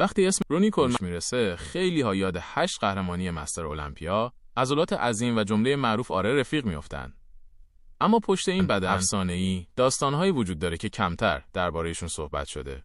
وقتی اسم رونی کولمن میرسه، خیلی ها یاد 8 قهرمانی مستر المپیا، عضلات عظیم و جمله معروف آره رفیق میافتن. اما پشت این بدن افسانه‌ای داستان‌هایی وجود داره که کمتر درباره‌شون صحبت شده.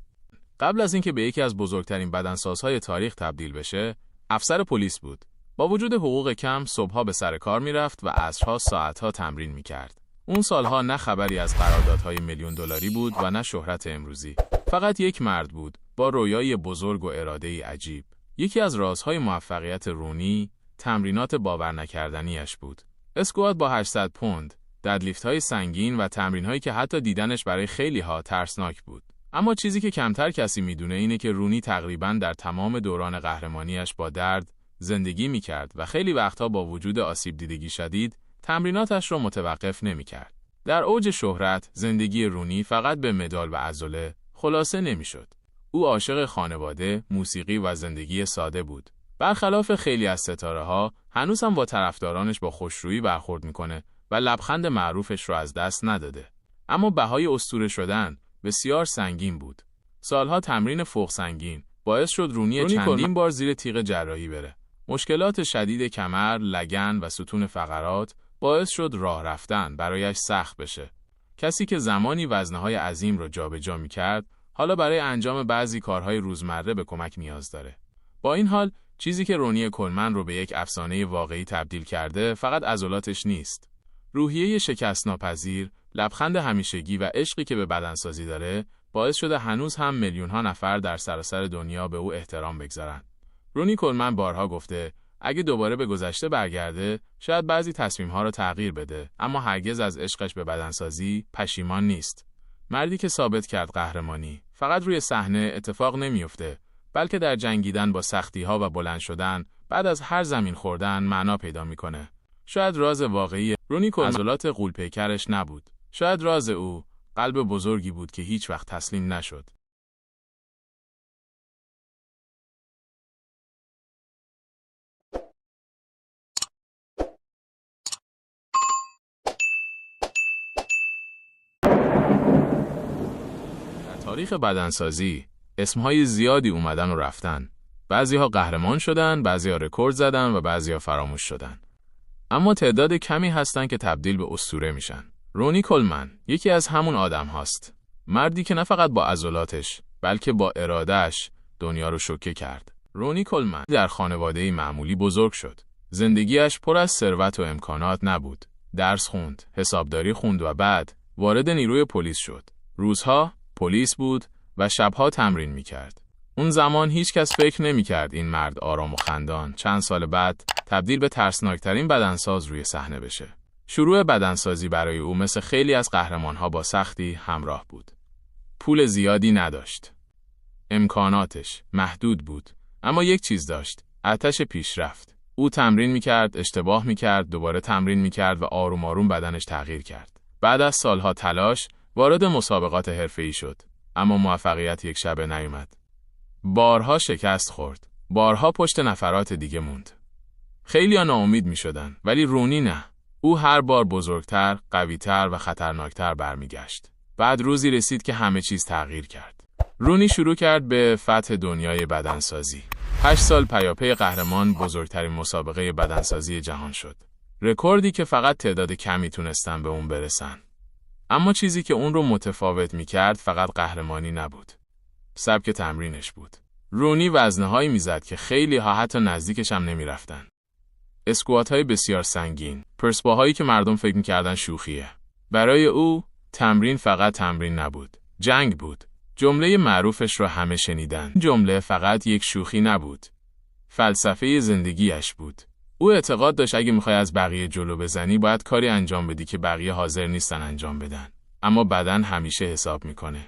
قبل از اینکه به یکی از بزرگترین بدنسازهای تاریخ تبدیل بشه، افسر پلیس بود. با وجود حقوق کم، صبح‌ها به سر کار میرفت و عصرها ساعت‌ها تمرین میکرد. اون سالها نه خبری از قراردادهای میلیون دلاری بود و نه شهرت امروزی. فقط یک مرد بود با رویای بزرگ و اراده‌ای عجیب. یکی از رازهای موفقیت رونی تمرینات باورنکردنیش بود. اسکوات با 800 پوند، ددلیفت‌های سنگین و تمرین‌هایی که حتی دیدنش برای خیلی‌ها ترسناک بود. اما چیزی که کمتر کسی میدونه اینه که رونی تقریباً در تمام دوران قهرمانیش با درد زندگی میکرد و خیلی وقتها با وجود آسیب دیدگی شدید تمریناتش رو متوقف نمیکرد. در اوج شهرت زندگی رونی فقط به مدال و عضله خلاصه نمیشد. او عاشق خانواده، موسیقی و زندگی ساده بود. برخلاف خیلی از ستاره‌ها هنوز هم با طرفدارانش با خوشرویی برخورد میکنه و لبخند معروفش رو از دست نداده. اما بهای اسطوره شدن بسیار سنگین بود. سالها تمرین فوق سنگین باعث شد رونی چندین بار زیر تیغ جراحی بره. مشکلات شدید کمر، لگن و ستون فقرات باعث شد راه رفتن برایش سخت بشه. کسی که زمانی وزنه‌های عظیم رو جابجا می‌کرد، حالا برای انجام بعضی کارهای روزمره به کمک نیاز داره. با این حال، چیزی که رونی کولمن رو به یک افسانه واقعی تبدیل کرده، فقط عضلاتش نیست. روحیه شکست‌ناپذیر، لبخند همیشگی و عشقی که به بدنسازی داره، باعث شده هنوز هم میلیون‌ها نفر در سراسر دنیا به او احترام بگذارن. رونی کولمن بارها گفته اگه دوباره به گذشته برگرده، شاید بعضی تصمیم‌ها رو تغییر بده، اما هرگز از عشقش به بدنسازی پشیمان نیست. مردی که ثابت کرد قهرمانی فقط روی صحنه اتفاق نمیفته، بلکه در جنگیدن با سختی‌ها و بلند شدن بعد از هر زمین خوردن معنا پیدا می‌کنه. شاید راز واقعی رونی کولمن عضلات غول‌پیکرش نبود. شاید راز او قلب بزرگی بود که هیچ وقت تسلیم نشد. تاریخ بدنسازی اسمهای زیادی اومدن و رفتن. بعضیها قهرمان شدن، بعضیها رکورد زدن و بعضیها فراموش شدن. اما تعداد کمی هستن که تبدیل به اسطوره میشن. رونی کولمن یکی از همون آدم هاست. مردی که نه فقط با عضلاتش بلکه با ارادهش دنیا رو شوکه کرد. رونی کولمن در خانواده‌ای معمولی بزرگ شد. زندگیش پر از ثروت و امکانات نبود. درس خوند، حسابداری خوند و بعد وارد نیروی پلیس شد. روزها پلیس بود و شبها تمرین میکرد. اون زمان هیچ کس فکر نمیکرد این مرد آرام و خندان چند سال بعد تبدیل به ترسناکترین بدنساز روی صحنه بشه. شروع بدنسازی برای او مثل خیلی از قهرمانها با سختی همراه بود. پول زیادی نداشت. امکاناتش محدود بود. اما یک چیز داشت، آتش پیشرفت. او تمرین میکرد، اشتباه میکرد، دوباره تمرین میکرد و آروم آروم بدنش تغییر کرد. بعد از سالها تلاش وارد مسابقات حرفه‌ای شد، اما موفقیت یک شبه نیومد. بارها شکست خورد، بارها پشت نفرات دیگه موند. خیلی‌ها ناامید می‌شدن، ولی رونی نه. او هر بار بزرگتر، قوی‌تر و خطرناکتر برمیگشت. بعد روزی رسید که همه چیز تغییر کرد. رونی شروع کرد به فتح دنیای بدنسازی. 8 سال پیاپی قهرمان بزرگترین مسابقه بدنسازی جهان شد. رکوردی که فقط تعداد کمی تونستن به اون برسن. اما چیزی که اون رو متفاوت می‌کرد فقط قهرمانی نبود. سبک تمرینش بود. رونی وزنه‌هایی می‌زد که خیلی‌ها حتی نزدیکش هم نمی‌رفتن. اسکوات‌های بسیار سنگین، پرس‌باهایی که مردم فکر می‌کردن شوخیه. برای او تمرین فقط تمرین نبود، جنگ بود. جمله معروفش رو همه شنیدن. جمله فقط یک شوخی نبود. فلسفه زندگیش بود. او اعتقاد داشت اگه میخوای از بقیه جلو بزنی باید کاری انجام بدی که بقیه حاضر نیستن انجام بدن. اما بدن همیشه حساب میکنه.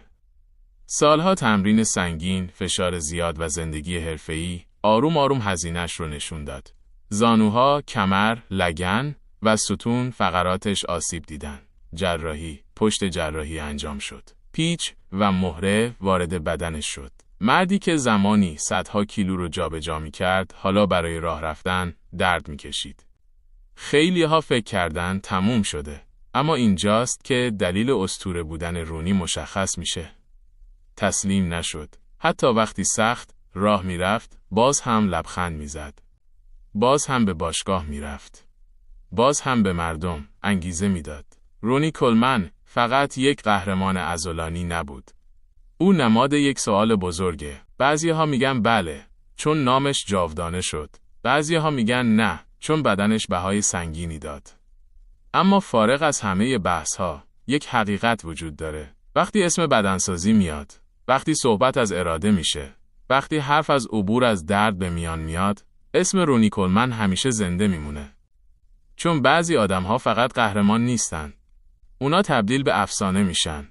سالها تمرین سنگین، فشار زیاد و زندگی حرفه‌ای آروم آروم هزینه‌اش رو نشون داد. زانوها، کمر، لگن و ستون فقراتش آسیب دیدن. جراحی، پشت جراحی انجام شد. پیچ و مهره وارد بدنش شد. مردی که زمانی صدها کیلو رو جابجا می‌کرد، حالا برای راه رفتن درد می‌کشید. خیلی‌ها فکر کردن تموم شده، اما اینجاست که دلیل اسطوره بودن رونی مشخص میشه. تسلیم نشد. حتی وقتی سخت راه میرفت، باز هم لبخند میزد. باز هم به باشگاه میرفت. باز هم به مردم انگیزه میداد. رونی کولمن فقط یک قهرمان عضلانی نبود. او نماد یک سوال بزرگه. بعضی‌ها میگن بله، چون نامش جاودانه شد. بعضی‌ها میگن نه، چون بدنش بهای سنگینی داد. اما فارغ از همه بحث‌ها، یک حقیقت وجود داره. وقتی اسم بدنسازی میاد، وقتی صحبت از اراده میشه، وقتی حرف از عبور از درد به میان میاد، اسم رونی کولمن همیشه زنده میمونه. چون بعضی آدم‌ها فقط قهرمان نیستن. اونا تبدیل به افسانه میشن.